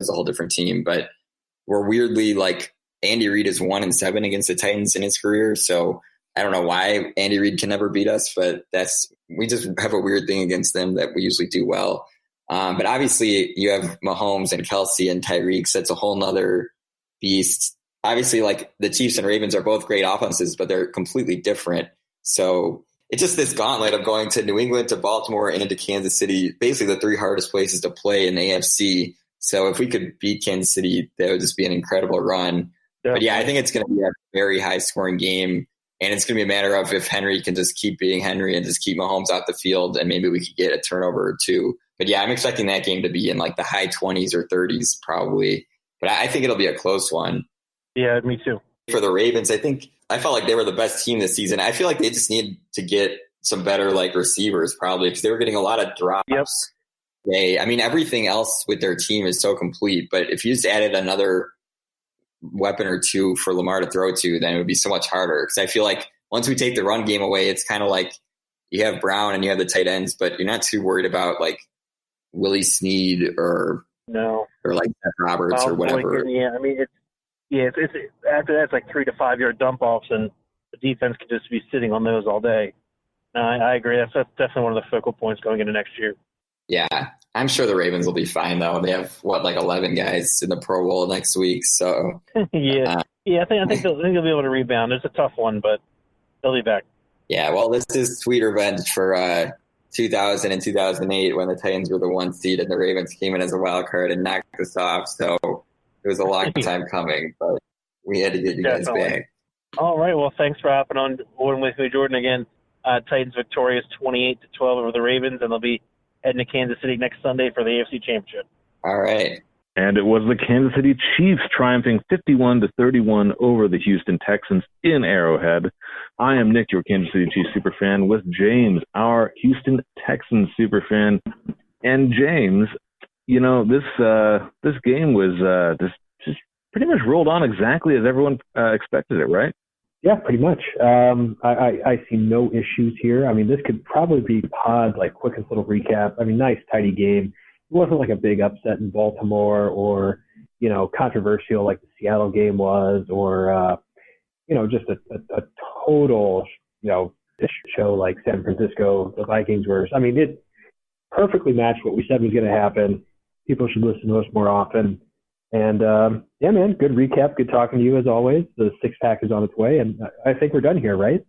is a whole different team. But we're weirdly like Andy Reid is 1-7 against the Titans in his career. So I don't know why Andy Reid can never beat us, but we just have a weird thing against them that we usually do well. But obviously you have Mahomes and Kelsey and Tyreek. So it's a whole nother beast. Obviously, like the Chiefs and Ravens are both great offenses, but they're completely different. So it's just this gauntlet of going to New England, to Baltimore, and to Kansas City, basically the three hardest places to play in the AFC. So if we could beat Kansas City, that would just be an incredible run. Yeah. But yeah, I think it's going to be a very high scoring game. And it's going to be a matter of if Henry can just keep beating Henry and just keep Mahomes off the field, and maybe we could get a turnover or two. But yeah, I'm expecting that game to be in like the high 20s or 30s probably. But I think it'll be a close one. Yeah, me too. For the Ravens, I felt like they were the best team this season. I feel like they just need to get some better like receivers probably, because they were getting a lot of drops. Yep. Everything else with their team is so complete. But if you just added another weapon or two for Lamar to throw to, then it would be so much harder. Because I feel like once we take the run game away, it's kind of like you have Brown and you have the tight ends, but you're not too worried about like Willie Snead or like Seth Roberts or whatever. It's after that, it's like 3 to 5 yard dump offs, and the defense could just be sitting on those all day. No, I agree. That's definitely one of the focal points going into next year. Yeah, I'm sure the Ravens will be fine though. They have 11 guys in the Pro Bowl next week. So I think they'll be able to rebound. It's a tough one, but they'll be back. Yeah, well, this is sweet revenge for 2000 and 2008 when the Titans were the 1 seed and the Ravens came in as a wild card and knocked us off. So it was a long time coming, but we had to get you guys back. All right. Well, thanks for hopping on with me, Jordan. Again, Titans victorious 28-12 over the Ravens, and they'll be heading to Kansas City next Sunday for the AFC Championship. All right. And it was the Kansas City Chiefs triumphing 51-31 over the Houston Texans in Arrowhead. I am Nick, your Kansas City Chiefs superfan, with James, our Houston Texans superfan. And James, you know, this game was just pretty much rolled on exactly as everyone expected it, right? Yeah, pretty much. I see no issues here. I mean, this could probably be Pod's like quickest little recap. I mean, nice, tidy game. It wasn't like a big upset in Baltimore or, you know, controversial like the Seattle game was, or, you know, just a total, you know, show like San Francisco, the Vikings were. I mean, it perfectly matched what we said was going to happen. People should listen to us more often. And, yeah, man, good recap. Good talking to you as always. The six-pack is on its way, and I think we're done here, right?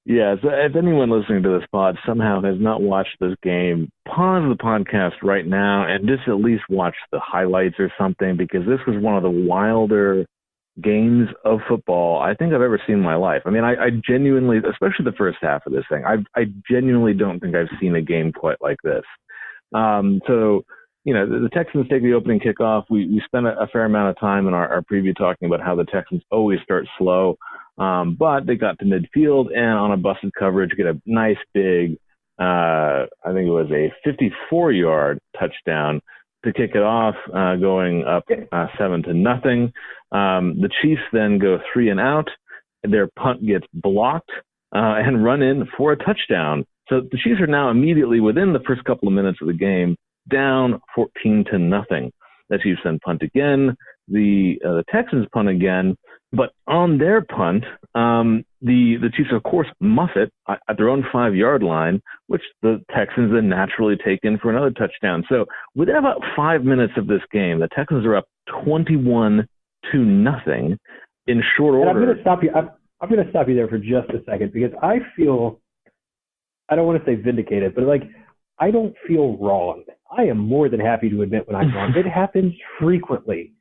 Yeah, so if anyone listening to this pod somehow has not watched this game, pause the podcast right now and just at least watch the highlights or something, because this was one of the wilder games of football I think I've ever seen in my life. I mean, I genuinely, especially the first half of this thing, I genuinely don't think I've seen a game quite like this. So, you know, the Texans take the opening kickoff. We spent a fair amount of time in our preview talking about how the Texans always start slow. But they got to midfield and on a busted coverage get a nice big, I think it was a 54-yard touchdown to kick it off, going up 7-0. The Chiefs then go 3 and out. Their punt gets blocked and run in for a touchdown. So the Chiefs are now immediately within the first couple of minutes of the game down 14-0. The Chiefs then punt again. The Texans punt again. But on their punt, the Chiefs, of course, muff it at their own 5-yard line, which the Texans then naturally take in for another touchdown. So within about 5 minutes of this game, the Texans are up 21-0 in short order. And I'm going to stop you. I'm going to stop you there for just a second, because I feel, I don't want to say vindicated, but like, I don't feel wrong. I am more than happy to admit when I'm wrong. It happens frequently.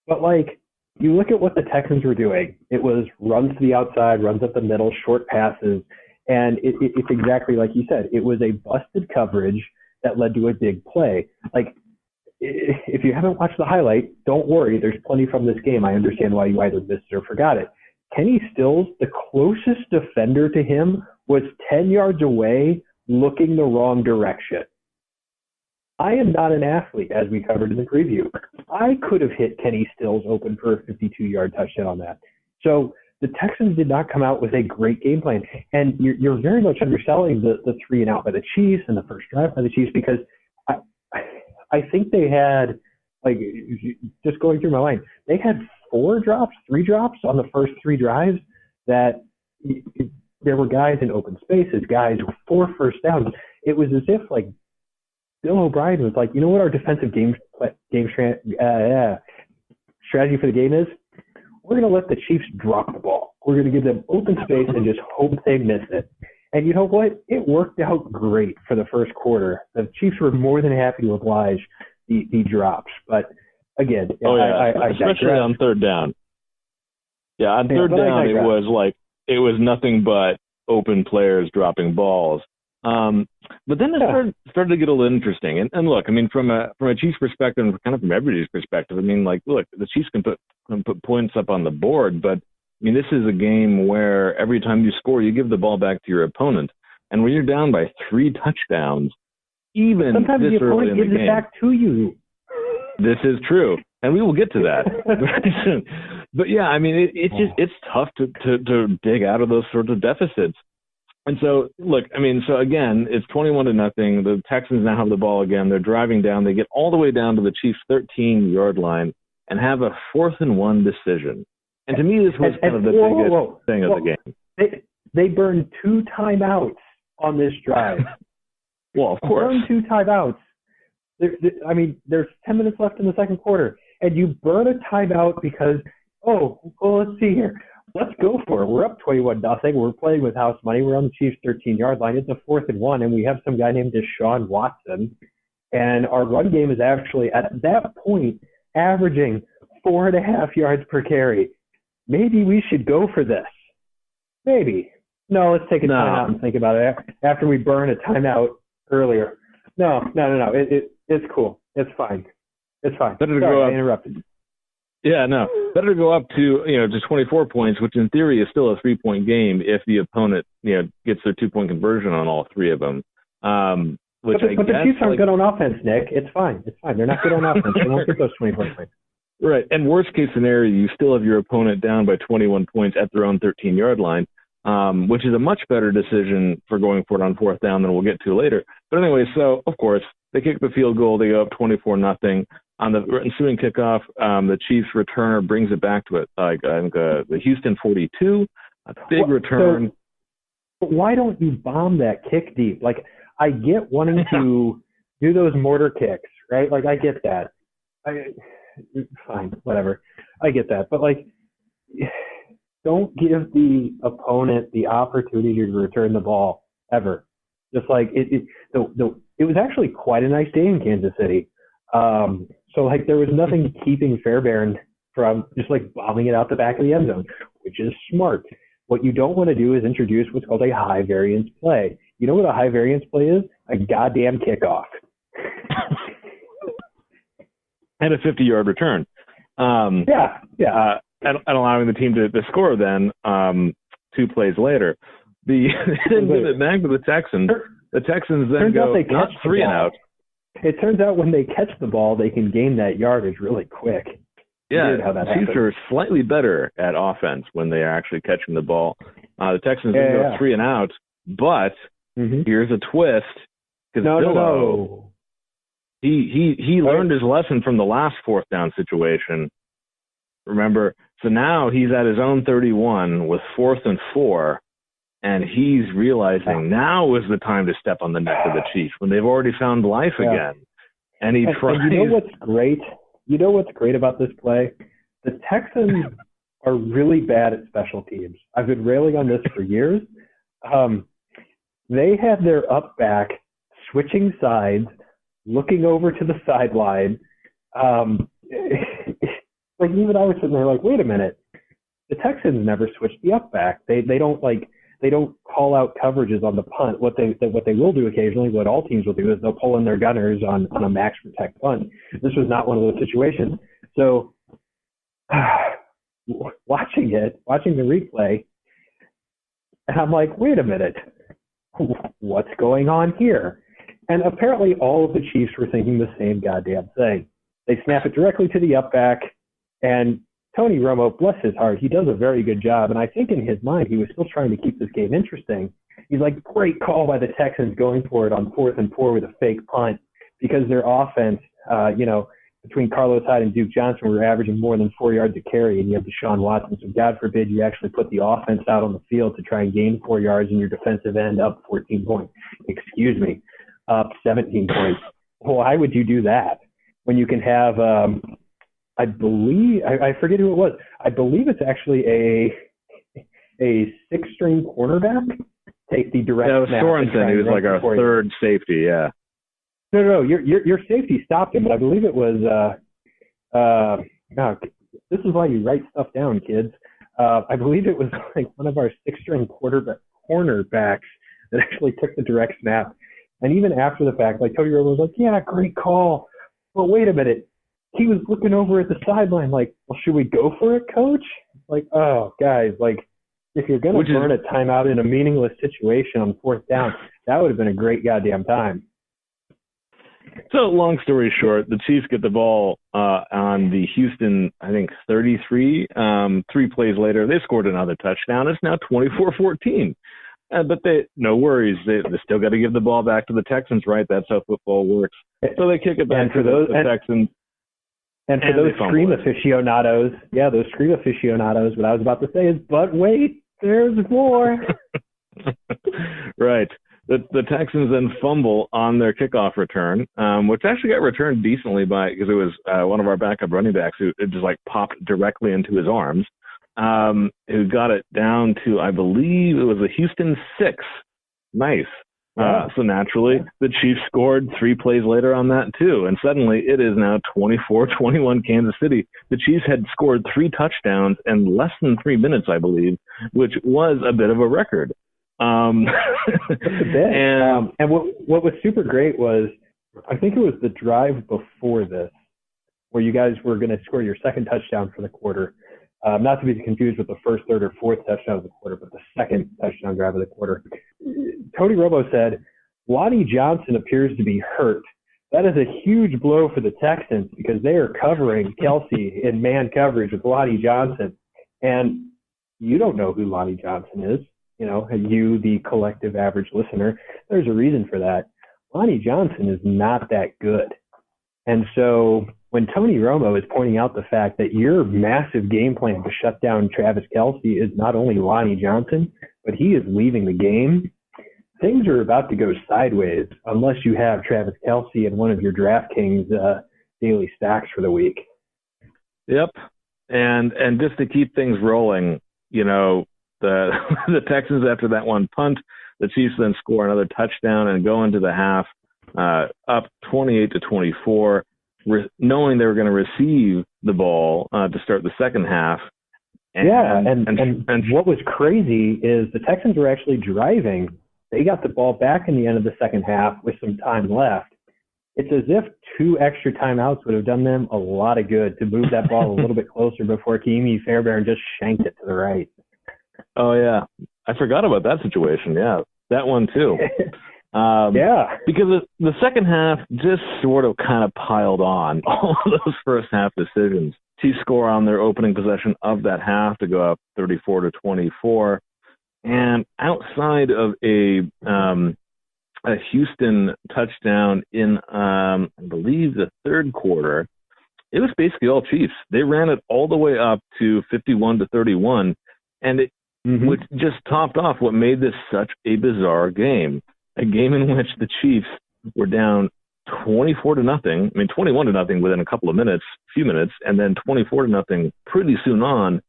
But like, you look at what the Texans were doing. It was runs to the outside, runs up the middle, short passes. And it's exactly like you said. It was a busted coverage that led to a big play. Like, if you haven't watched the highlight, don't worry. There's plenty from this game. I understand why you either missed it or forgot it. Kenny Stills, the closest defender to him, was 10 yards away looking the wrong direction. I am not an athlete, as we covered in the preview. I could have hit Kenny Stills open for a 52-yard touchdown on that. So the Texans did not come out with a great game plan. And you're very much underselling the 3 and out by the Chiefs and the first drive by the Chiefs, because I think they had, like, just going through my mind, they had 3 drops on the first 3 drives that there were guys in open spaces, guys with 4 first downs. It was as if, like, Bill O'Brien was like, you know what our defensive strategy for the game is? We're going to let the Chiefs drop the ball. We're going to give them open space and just hope they miss it. And you know what? It worked out great for the first quarter. The Chiefs were more than happy to oblige the drops. But again, especially on third down. Yeah, on third down, it was nothing but open players dropping balls. But then it started to get a little interesting. And look, I mean, from a Chiefs perspective, and kind of from everybody's perspective, I mean, like, look, the Chiefs can put points up on the board, but I mean, this is a game where every time you score, you give the ball back to your opponent. And when you're down by 3 touchdowns, even sometimes this the opponent gives it back to you. This is true, and we will get to that. But yeah, I mean, it's tough to dig out of those sorts of deficits. And so, look, I mean, so again, it's 21-0. The Texans now have the ball again. They're driving down. They get all the way down to the Chiefs' 13-yard line and have a 4th-and-1 decision. And to me, this was kind of the biggest thing of the game. They burned 2 timeouts on this drive. Well, of course. Burn 2 timeouts. I mean, there's 10 minutes left in the second quarter, and you burn a timeout because, let's see here. Let's go for it. We're up 21-0. We're playing with house money. We're on the Chiefs' 13-yard line. It's a 4th-and-1, and we have some guy named Deshaun Watson. And our run game is actually, at that point, averaging 4.5 yards per carry. Maybe we should go for this. Maybe. No, let's take a timeout and think about it after we burn a timeout earlier. No. It's cool. It's fine. I interrupted. Yeah, no. Better to go up to 24 points, which in theory is still a 3-point game if the opponent, gets their 2-point conversion on all 3 of them. But the Chiefs aren't good on offense, Nick. It's fine. They're not good on offense. They won't get those 24 points. Right. And worst case scenario, you still have your opponent down by 21 points at their own 13-yard line, which is a much better decision for going for it on 4th down than we'll get to later. But anyway, so, of course, they kick the field goal. They go up 24-0. On the ensuing kickoff, the Chiefs returner brings it back to it, the Houston 42, a big return. So why don't you bomb that kick deep? Like, I get wanting to do those mortar kicks, right? Like, I get that. Fine, whatever. I get that. But, like, don't give the opponent the opportunity to return the ball ever. Just like it was actually quite a nice day in Kansas City. So, like, there was nothing keeping Fairbairn from just, like, bombing it out the back of the end zone, which is smart. What you don't want to do is introduce what's called a high variance play. You know what a high variance play is? A goddamn kickoff. And a 50-yard return. And allowing the team to score then 2 plays later. They didn't give it back to the Texans. The Texans then go not 3 and out. It turns out when they catch the ball, they can gain that yardage really quick. Yeah, the Chiefs are slightly better at offense when they are actually catching the ball. The Texans go 3 and out, but here's a twist. No. He learned his lesson from the last 4th down situation. Remember, so now he's at his own 31 with 4th and 4, and he's realizing now is the time to step on the neck of the Chiefs when they've already found life again. And he tries. And you know what's great? You know what's great about this play? The Texans are really bad at special teams. I've been railing on this for years. They had their up back switching sides, looking over to the sideline. Like, even I was sitting there like, wait a minute. The Texans never switch the up back. They don't call out coverages on the punt. What they will do occasionally, what all teams will do, is they'll pull in their gunners on a max protect punt. This was not one of those situations. So watching the replay, and I'm like, wait a minute, what's going on here? And apparently all of the Chiefs were thinking the same goddamn thing. They snap it directly to the up back, and Tony Romo, bless his heart, he does a very good job. And I think in his mind, he was still trying to keep this game interesting. He's like, great call by the Texans going for it on 4th and 4 with a fake punt. because their offense, between Carlos Hyde and Duke Johnson, were averaging more than 4 yards a carry, and you have Deshaun Watson. So God forbid you actually put the offense out on the field to try and gain 4 yards and your defensive end up 14 points. Up 17 points. Why would you do that when you can have, I forget who it was. I believe it's actually a six-string cornerback take the direct snap. Yeah, it was Sorensen. He was like our third safety, yeah. No, your safety stopped him, but I believe it was this is why you write stuff down, kids. I believe it was like one of our six-string cornerbacks that actually took the direct snap. And even after the fact, like Tony Romo was like, yeah, great call. But wait a minute. He was looking over at the sideline like, well, should we go for it, coach? Like, oh, guys, like, if you're going to burn a timeout in a meaningless situation on fourth down, that would have been a great goddamn time. So long story short, the Chiefs get the ball on the Houston, I think, 33. 3 plays later, they scored another touchdown. It's now 24-14. But no worries. They still got to give the ball back to the Texans, right? That's how football works. So they kick it back to the Texans. And for those scream aficionados, what I was about to say is, but wait, there's more. Right. The Texans then fumble on their kickoff return, which actually got returned decently because it was one of our backup running backs who just like popped directly into his arms, who got it down to, I believe it was a Houston 6. Nice. So naturally, the Chiefs scored 3 plays later on that too, and suddenly it is now 24-21 Kansas City. The Chiefs had scored 3 touchdowns in less than 3 minutes, I believe, which was a bit of a record. That's a bit. And what was super great was, I think it was the drive before this, where you guys were going to score your second touchdown for the quarter. Not to be confused with the first, third, or fourth touchdown of the quarter, but the second touchdown drive of the quarter. Tony Romo said, Lonnie Johnson appears to be hurt. That is a huge blow for the Texans because they are covering Kelsey in man coverage with Lonnie Johnson. And you don't know who Lonnie Johnson is. You, the collective average listener, there's a reason for that. Lonnie Johnson is not that good. And so when Tony Romo is pointing out the fact that your massive game plan to shut down Travis Kelsey is not only Lonnie Johnson, but he is leaving the game, things are about to go sideways unless you have Travis Kelsey in one of your DraftKings daily stacks for the week. Yep. And just to keep things rolling, the Texans, after that one punt, the Chiefs then score another touchdown and go into the half up 28-24, knowing they were going to receive the ball to start the second half. And what was crazy is the Texans were actually driving. They got the ball back in the end of the second half with some time left. It's as if 2 extra timeouts would have done them a lot of good to move that ball a little bit closer before Keamy Fairbairn just shanked it to the right. Oh, yeah. I forgot about that situation. Yeah, that one too. Because the second half just sort of kind of piled on all of those first half decisions. Chiefs score on their opening possession of that half to go up 34-24. And outside of a Houston touchdown in, I believe, the third quarter, it was basically all Chiefs. They ran it all the way up to 51-31, and it which just topped off what made this such a bizarre game. A game in which the Chiefs were down 24-0. 21-0 within a few minutes, and then 24-0 pretty soon on.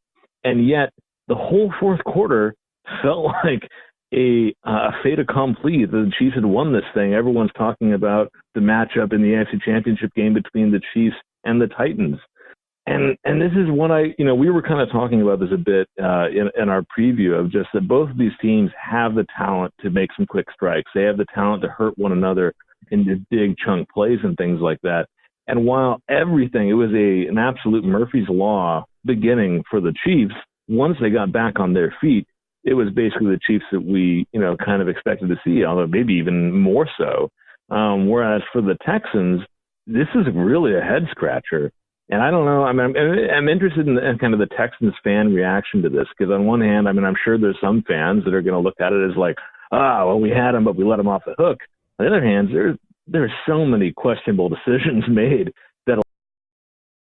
And yet the whole fourth quarter felt like a fait accompli. The Chiefs had won this thing. Everyone's talking about the matchup in the AFC Championship game between the Chiefs and the Titans. And this is what we were kind of talking about this a bit in our preview of just that both of these teams have the talent to make some quick strikes. They have the talent to hurt one another into big chunk plays and things like that. And while it was an absolute Murphy's Law beginning for the Chiefs, once they got back on their feet, it was basically the Chiefs that we, kind of expected to see, although maybe even more so. Whereas for the Texans, this is really a head scratcher. And I don't know. I'm interested in kind of the Texans fan reaction to this, because on one hand, I'm sure there's some fans that are going to look at it as like, we had him, but we let him off the hook. On the other hand, there are so many questionable decisions made